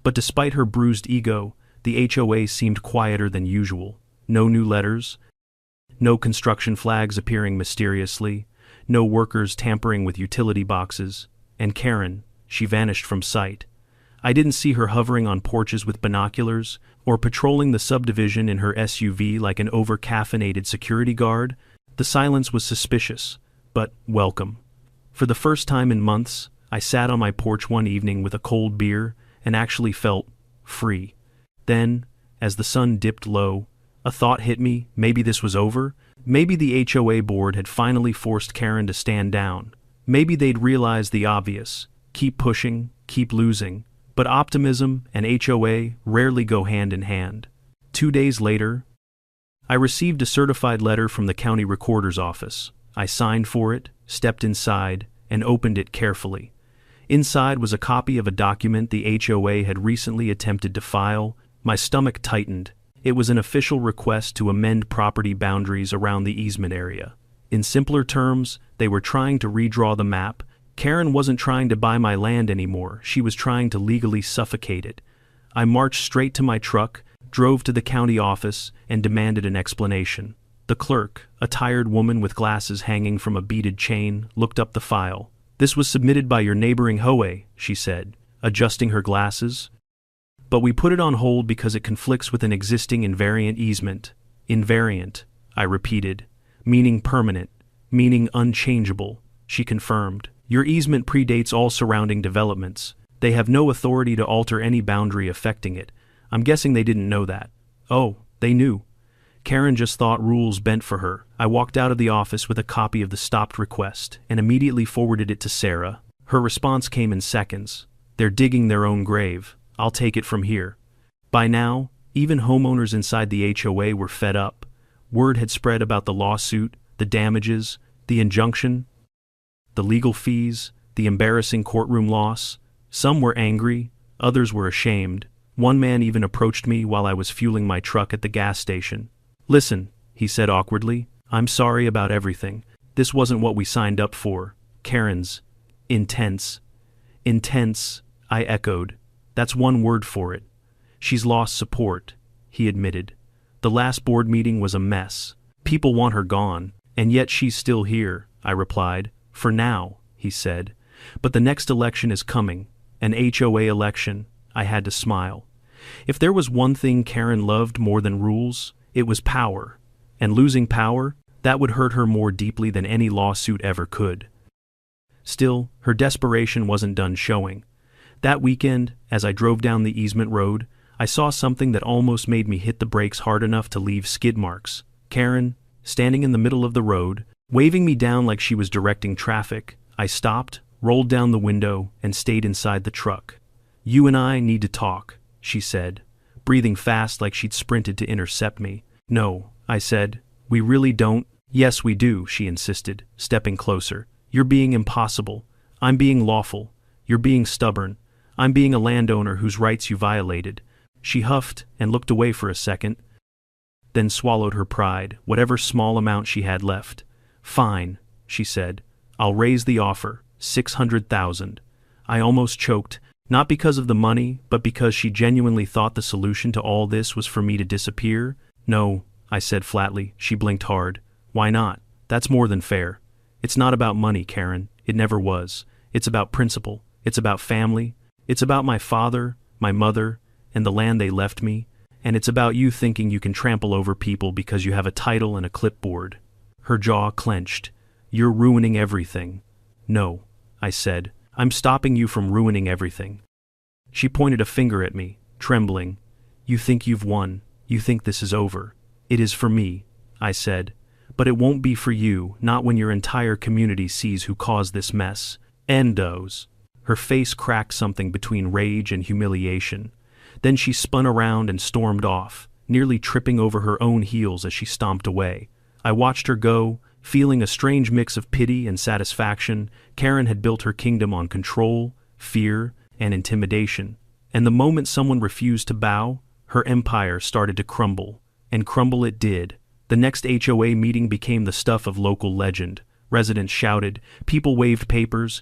But despite her bruised ego, the HOA seemed quieter than usual. No new letters, no construction flags appearing mysteriously, no workers tampering with utility boxes, and Karen, she vanished from sight. I didn't see her hovering on porches with binoculars, or patrolling the subdivision in her SUV like an over-caffeinated security guard. The silence was suspicious, but welcome. For the first time in months, I sat on my porch one evening with a cold beer and actually felt free. Then, as the sun dipped low, a thought hit me. Maybe this was over. Maybe the HOA board had finally forced Karen to stand down. Maybe they'd realized the obvious. Keep pushing, keep losing. But optimism and HOA rarely go hand in hand. 2 days later, I received a certified letter from the county recorder's office. I signed for it, stepped inside, and opened it carefully. Inside was a copy of a document the HOA had recently attempted to file. My stomach tightened. It was an official request to amend property boundaries around the easement area. In simpler terms, they were trying to redraw the map. Karen wasn't trying to buy my land anymore, she was trying to legally suffocate it. I marched straight to my truck, drove to the county office, and demanded an explanation. The clerk, a tired woman with glasses hanging from a beaded chain, looked up the file. "This was submitted by your neighboring HOA," she said, adjusting her glasses. "But we put it on hold because it conflicts with an existing invariant easement." "Invariant," I repeated. "Meaning permanent, meaning unchangeable," she confirmed. "Your easement predates all surrounding developments. They have no authority to alter any boundary affecting it." I'm guessing they didn't know that. Oh, they knew. Karen just thought rules bent for her. I walked out of the office with a copy of the stopped request and immediately forwarded it to Sarah. Her response came in seconds. "They're digging their own grave. I'll take it from here." By now, even homeowners inside the HOA were fed up. Word had spread about the lawsuit, the damages, the injunction, the legal fees, the embarrassing courtroom loss. Some were angry, others were ashamed. One man even approached me while I was fueling my truck at the gas station. "Listen," he said awkwardly, "I'm sorry about everything. This wasn't what we signed up for." Karen's intense. Intense, I echoed. "That's one word for it." "She's lost support," he admitted. "The last board meeting was a mess. People want her gone, and yet she's still here," I replied. "For now," he said. "But the next election is coming, an HOA election." I had to smile. If there was one thing Karen loved more than rules, it was power. And losing power, that would hurt her more deeply than any lawsuit ever could. Still, her desperation wasn't done showing. That weekend, as I drove down the easement road, I saw something that almost made me hit the brakes hard enough to leave skid marks. Karen, standing in the middle of the road, waving me down like she was directing traffic. I stopped, rolled down the window, and stayed inside the truck. "You and I need to talk," she said, breathing fast like she'd sprinted to intercept me. "No," I said. "We really don't." "Yes, we do," she insisted, stepping closer. "You're being impossible. I'm being lawful. You're being stubborn. I'm being a landowner whose rights you violated." She huffed and looked away for a second, then swallowed her pride, whatever small amount she had left. "Fine," she said. "I'll raise the offer, 600,000. I almost choked, not because of the money, but because she genuinely thought the solution to all this was for me to disappear. "No," I said flatly. She blinked hard. "Why not? That's more than fair. It's not about money, Karen. It never was. It's about principle. It's about family. It's about my father, my mother, and the land they left me. And it's about you thinking you can trample over people because you have a title and a clipboard." Her jaw clenched. "You're ruining everything." "No," I said. "I'm stopping you from ruining everything." She pointed a finger at me, trembling. "You think you've won. You think this is over. It is for me," I said. "But it won't be for you, not when your entire community sees who caused this mess." "Endos." Her face cracked something between rage and humiliation. Then she spun around and stormed off, nearly tripping over her own heels as she stomped away. I watched her go, feeling a strange mix of pity and satisfaction. Karen had built her kingdom on control, fear, and intimidation. And the moment someone refused to bow, her empire started to crumble. And crumble it did. The next HOA meeting became the stuff of local legend. Residents shouted, people waved papers.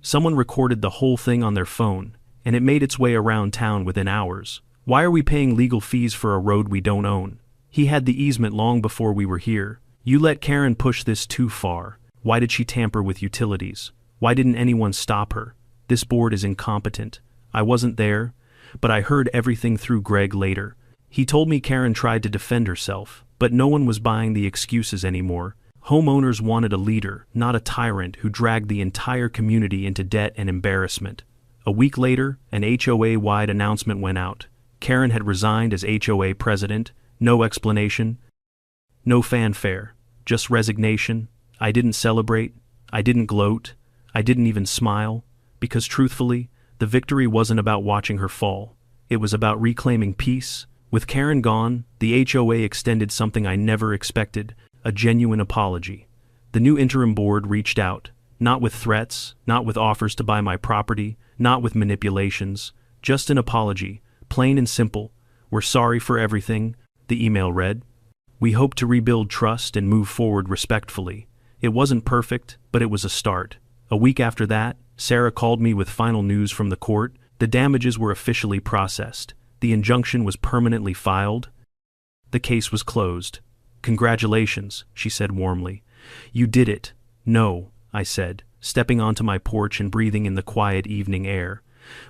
Someone recorded the whole thing on their phone, and it made its way around town within hours. "Why are we paying legal fees for a road we don't own? He had the easement long before we were here. You let Karen push this too far. Why did she tamper with utilities? Why didn't anyone stop her? This board is incompetent." I wasn't there, but I heard everything through Greg later. He told me Karen tried to defend herself, but no one was buying the excuses anymore. Homeowners wanted a leader, not a tyrant who dragged the entire community into debt and embarrassment. A week later, an HOA-wide announcement went out. Karen had resigned as HOA president. No explanation. No fanfare. Just resignation. I didn't celebrate. I didn't gloat. I didn't even smile. Because truthfully, the victory wasn't about watching her fall. It was about reclaiming peace. With Karen gone, the HOA extended something I never expected, a genuine apology. The new interim board reached out, not with threats, not with offers to buy my property, not with manipulations, just an apology, plain and simple. "We're sorry for everything," the email read. "We hope to rebuild trust and move forward respectfully." It wasn't perfect, but it was a start. A week after that, Sarah called me with final news from the court. The damages were officially processed. The injunction was permanently filed. The case was closed. "Congratulations," she said warmly. "You did it." "No," I said, stepping onto my porch and breathing in the quiet evening air.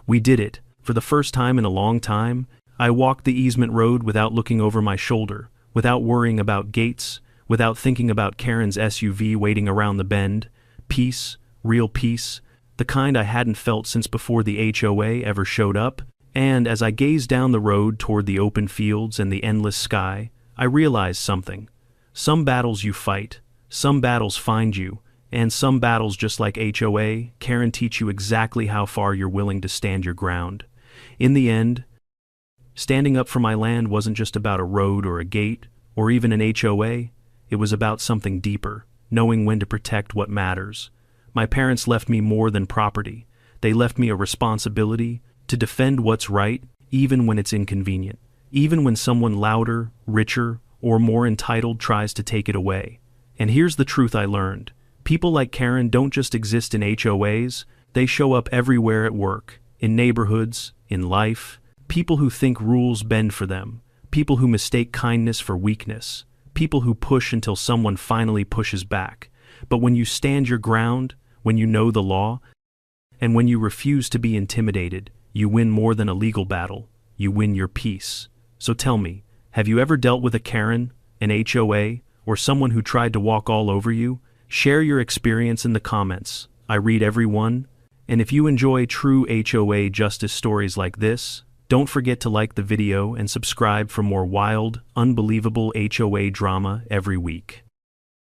"We did it. For the first time in a long time, I walked the easement road without looking over my shoulder, without worrying about gates, without thinking about Karen's SUV waiting around the bend. Peace, real peace, the kind I hadn't felt since before the HOA ever showed up. And as I gazed down the road toward the open fields and the endless sky, I realized something. Some battles you fight, some battles find you, and some battles, just like HOA, Karen, teach you exactly how far you're willing to stand your ground. In the end, standing up for my land wasn't just about a road or a gate, or even an HOA. It was about something deeper, knowing when to protect what matters. My parents left me more than property. They left me a responsibility to defend what's right, even when it's inconvenient, even when someone louder, richer, or more entitled tries to take it away. And here's the truth I learned. People like Karen don't just exist in HOAs, they show up everywhere at work, in neighborhoods, in life. People who think rules bend for them, people who mistake kindness for weakness, people who push until someone finally pushes back. But when you stand your ground, when you know the law, and when you refuse to be intimidated, you win more than a legal battle, you win your peace. So tell me, have you ever dealt with a Karen, an HOA, or someone who tried to walk all over you? Share your experience in the comments. I read every one. And if you enjoy true HOA justice stories like this, Don't forget to like the video and subscribe for more wild, unbelievable HOA drama every week.